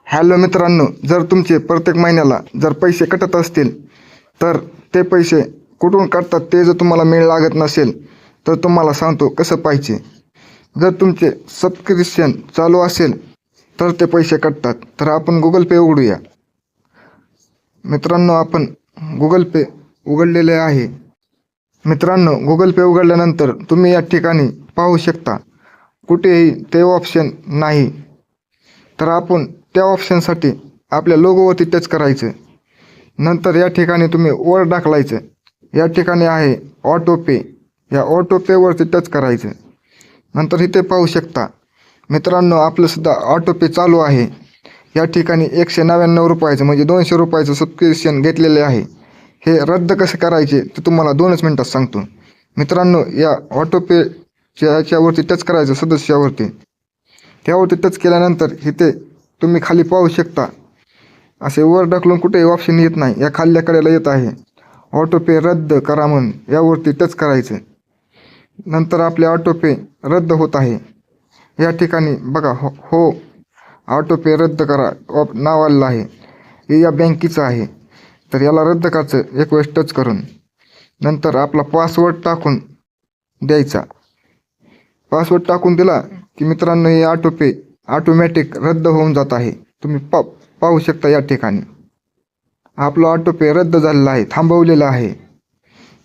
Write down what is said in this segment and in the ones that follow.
Hello मित्रांनो, जर तुमचे प्रत्येक महिन्याला जर पैसे कटत असतील तर ते पैसे कुठून कटतात ते जर तुम्हाला मेळ लागत नसेल तर तुम्हाला सांगतो कसं पाहिजे. जर तुमचे सबस्क्रिप्शन चालू असेल तर ते पैसे कटतात. तर आपण गुगल पे उघडूया. मित्रांनो, आपण गुगल पे उघडलेले आहे. मित्रांनो, गुगल पे उघडल्यानंतर तुम्ही या ठिकाणी पाहू शकता कुठेही ते ऑप्शन नाही. तर आपण त्या ऑप्शनसाठी आपल्या लोगोवरती टच करायचं. नंतर या ठिकाणी तुम्ही वर ढकलायचं. या ठिकाणी आहे ऑटो पे. या ऑटो पेवरती टच करायचं. नंतर इथे पाहू शकता मित्रांनो, आपलंसुद्धा ऑटो पे चालू आहे. या ठिकाणी 199 रुपयाचं म्हणजे 200 रुपयाचं सबस्क्रिप्शन घेतलेले आहे. हे रद्द कसे करायचे ते तुम्हाला 2च मिनटात सांगतो. मित्रांनो, या ऑटो पेच्या याच्यावरती टच करायचं, सदस्यावरती. त्यावरती टच केल्यानंतर इथे तुम्ही खाली पाहू शकता असे वर ढकलून कुठेही ऑप्शन येत नाही. या खाल्ल्या कडेला येत आहे ऑटो पे रद्द करा म्हणून. यावरती टच करायचं. नंतर आपले ऑटो पे रद्द होत आहे. या ठिकाणी बघा हो ऑटो पे रद्द करा नाव आलेलं आहे. हे या बँकेचं आहे. तर याला रद्द करायचं एक वेळेस टच करून. नंतर आपला पासवर्ड टाकून द्यायचा. पासवर्ड टाकून दिला की मित्रांनो, हे ऑटो पे ऑटोमॅटिक रद्द होऊन जात आहे. तुम्ही पाहू शकता या ठिकाणी आपला ऑटो पे रद्द झालेला आहे, थांबवलेला आहे.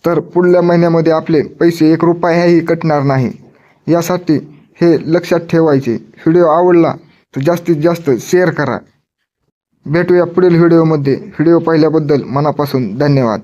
तर पुढल्या महिन्यामध्ये आपले पैसे 1 रुपयाही कटणार नाही. यासाठी हे लक्षात ठेवायचे. व्हिडिओ आवडला तर जास्तीत जास्त शेअर करा. भेटूया पुढील व्हिडिओमध्ये. व्हिडिओ पाहिल्याबद्दल मनापासून धन्यवाद.